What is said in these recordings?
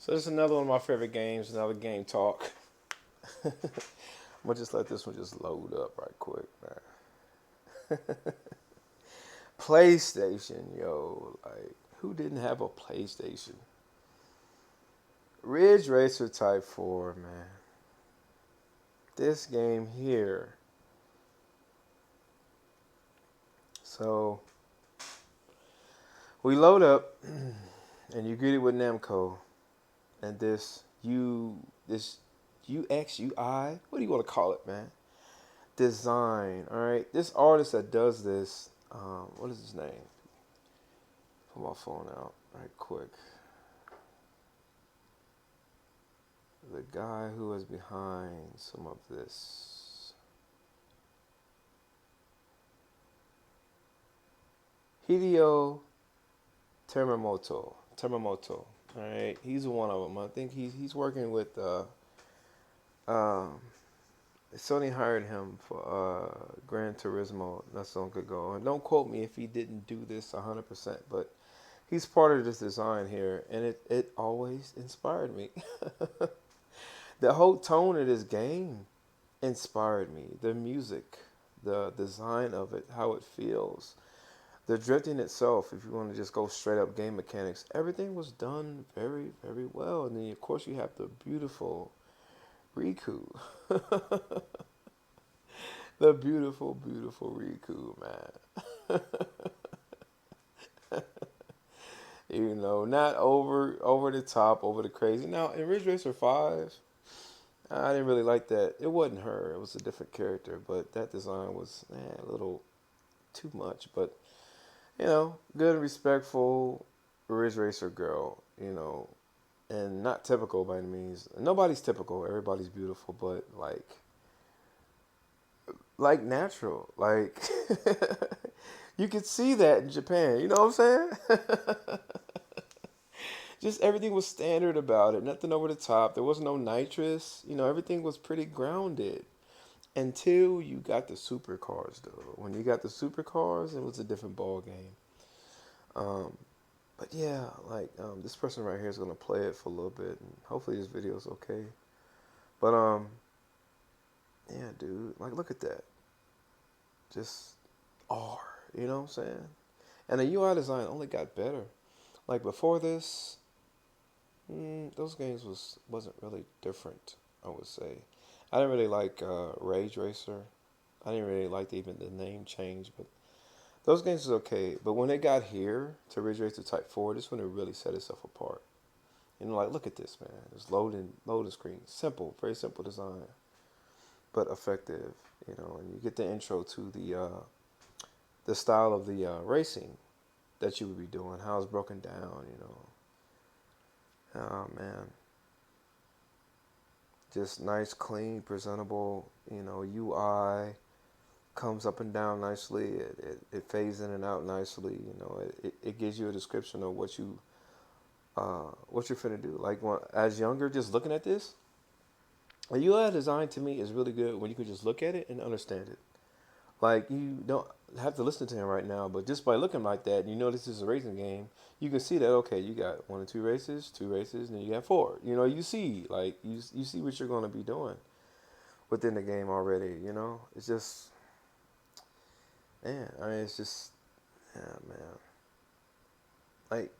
So this is another one of my favorite games, another game talk. I'm gonna just let this one just load up right quick, man. PlayStation, yo, like who didn't have a PlayStation? Ridge Racer Type 4, man. This game here. So we load up and you greet it with Namco and this UX UI, what do you want to call it, man? Design. All right, this artist that does this, what is his name? Pull my phone out right quick. The guy who is behind some of this, Hideo Teramoto. Teramoto. All right, he's one of them. I think he's working with um, Sony hired him for Gran Turismo not so long ago. And don't quote me if he didn't do this 100%, but he's part of this design here, and it always inspired me. The whole tone of this game inspired me. The music, the design of it, how it feels, the drifting itself. If you want to just go straight up game mechanics, everything was done very, very well. And then of course you have the beautiful Riku, the beautiful, beautiful Riku, man. You know, not over the top, over the crazy. Now in Ridge Racer 5, I didn't really like that. It wasn't her. It was a different character, but that design was a little too much. But good, respectful Ridge Racer girl. And not typical by any means. Nobody's typical. Everybody's beautiful, but like natural. Like you could see that in Japan. You know what I'm saying? Just everything was standard about it. Nothing over the top. There was no nitrous. Everything was pretty grounded. Until you got the supercars, though. When you got the supercars, it was a different ball game. Um, but yeah, this person right here is gonna play it for a little bit, and hopefully this video is okay. But yeah, dude, like look at that, just R. You know what I'm saying? And the UI design only got better. Like before this, those games wasn't really different. I would say. I didn't really like Rage Racer. I didn't really like even the name change, but those games was okay. But when it got here to Ridge Racer Type 4, this one it really set itself apart. Like look at this, man. It's loading screen. Simple, very simple design, but effective. And you get the intro to the style of the racing that you would be doing, how it's broken down. Oh man, just nice, clean, presentable. UI comes up and down nicely. It fades in and out nicely. It gives you a description of what you're finna do. Like as younger, just looking at this, a UI design to me is really good when you can just look at it and understand it. Like you don't have to listen to him right now, but just by looking like that, and this is a racing game. You can see that okay, you got one or two races, and then you got four. You see you see what you're gonna be doing within the game already. It's just man. I mean, it's just yeah, man. Like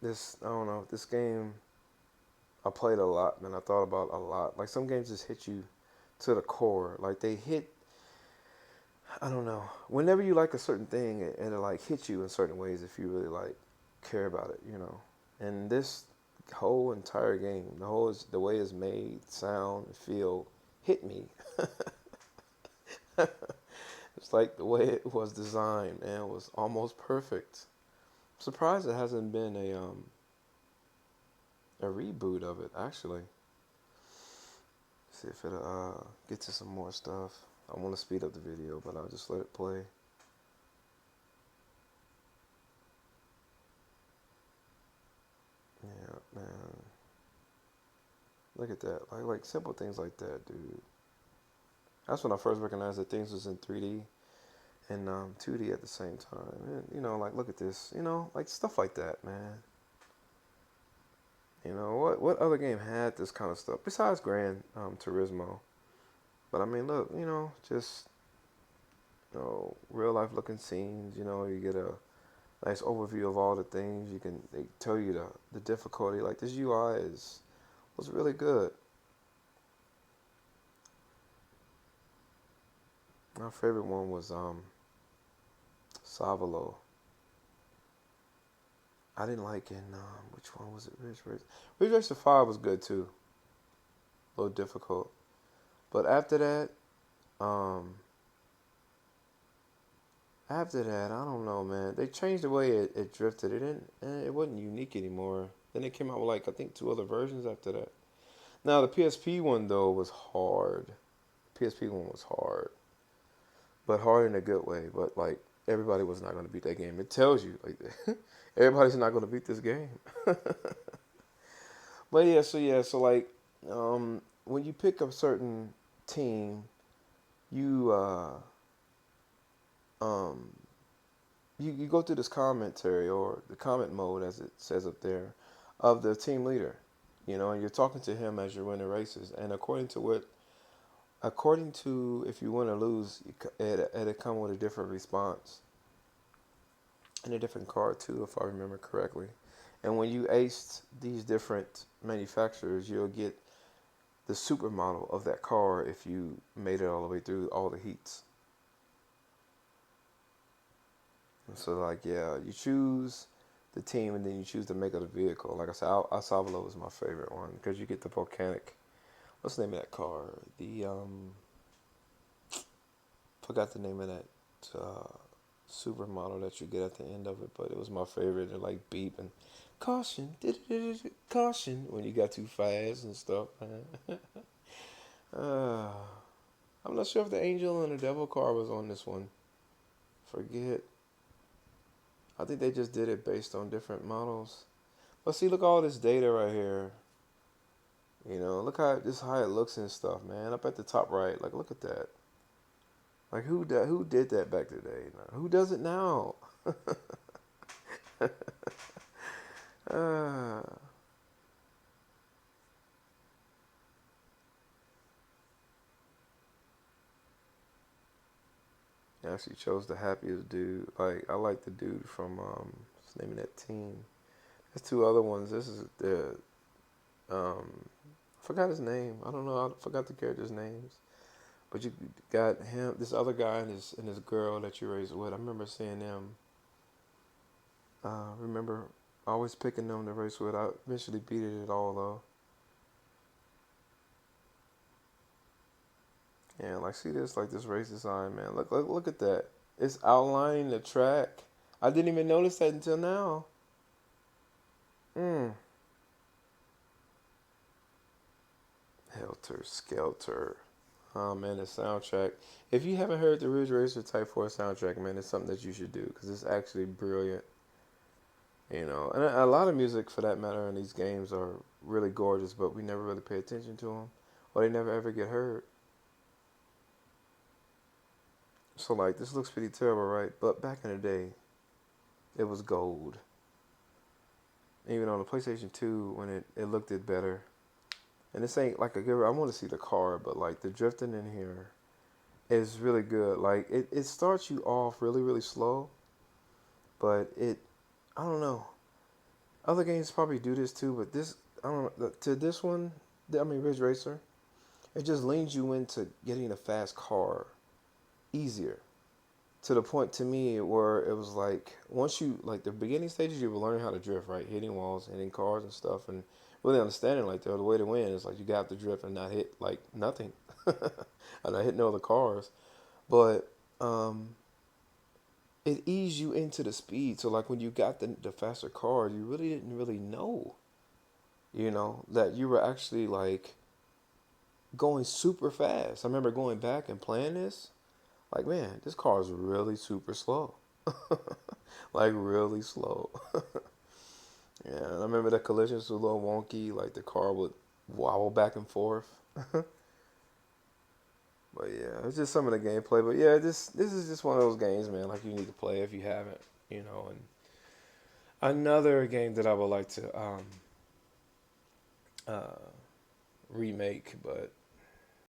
this, I don't know. This game, I played a lot, man. I thought about a lot. Like some games just hit you to the core. Like they hit. I don't know. Whenever you like a certain thing, it'll like hit you in certain ways if you really like care about it. And this whole entire game, the way it's made, sound, feel, hit me. It's like the way it was designed, man, was almost perfect. I'm surprised it hasn't been a reboot of it actually. See if it'll get to some more stuff. I want to speed up the video, but I'll just let it play. Yeah, man. Look at that. Like simple things like that, dude. That's when I first recognized that things was in 3D and 2D at the same time. And like look at this. Like stuff like that, man. What other game had this kind of stuff besides Gran Turismo? But I mean, look, just real life looking scenes. You get a nice overview of all the things. They tell you the difficulty. Like this UI is was really good. My favorite one was Savalo. I didn't like in which one was it? Ridge Racer. Ridge Racer 5 was good too. A little difficult. But um after that, I don't know, man. They changed the way it drifted. It wasn't unique anymore. Then it came out with like I think two other versions after that. Now the PSP one though was hard. PSP one was hard, but hard in a good way. But like everybody was not going to beat that game. It tells you like everybody's not going to beat this game. But so like when you pick a certain team, you um you go through this commentary or the comment mode as it says up there of the team leader, and you're talking to him as you're winning races. And according to if you win or lose, it come with a different response and a different card too, if I remember correctly. And when you aced these different manufacturers, you'll get the supermodel of that car if you made it all the way through all the heats. And so like yeah, you choose the team and then you choose the make of the vehicle. Like I said, Asavalo is my favorite one because you get the volcanic. What's the name of that car? The forgot the name of that supermodel that you get at the end of it, but it was my favorite. They're like beep and caution, caution when you got too fast and stuff. Man. uh, I'm not sure if the angel and the devil car was on this one. Forget. I think they just did it based on different models. But see, look at all this data right here. Look how it looks and stuff, man. Up at the top right, like look at that. Like who did that back today? Who does it now? uh, Actually chose the happiest dude. Like I like the dude from what's the name of that team? There's two other ones. This is the I forgot his name. I don't know. I forgot the characters' names. But you got him, this other guy, and his girl that you raised with. I remember seeing them. Remember always picking them to race with. I eventually beat it at all though. Yeah, like see this, like this race design, man. Look at that. It's outlining the track. I didn't even notice that until now. Mm. Helter Skelter. Oh man, the soundtrack. If you haven't heard the Ridge Racer Type 4 soundtrack, man, it's something that you should do because it's actually brilliant. And a lot of music for that matter in these games are really gorgeous, but we never really pay attention to them, or they never ever get heard. So like this looks pretty terrible, right? But back in the day, it was gold. Even on the PlayStation 2, when it looked it better. And this ain't like a good. I want to see the car, but like the drifting in here is really good. Like it starts you off really really slow, but I don't know. Other games probably do this too, but this I don't know. To this one, I mean Ridge Racer, it just leans you into getting a fast car easier. To the point to me where it was like once you like the beginning stages, you were learning how to drift, right? Hitting walls, hitting cars and stuff, and really understanding like the way to win is like you got to drift and not hit like nothing, and not hit no other cars. But it eased you into the speed. So like when you got the faster car, you really didn't really know, that you were actually like going super fast. I remember going back and playing this. Like, man, this car is really super slow. Like, really slow. Yeah, and I remember the collisions were a little wonky. Like, the car would wobble back and forth. But yeah, it's just some of the gameplay. But yeah, this is just one of those games, man. Like, you need to play if you haven't. And another game that I would like to uh, remake, but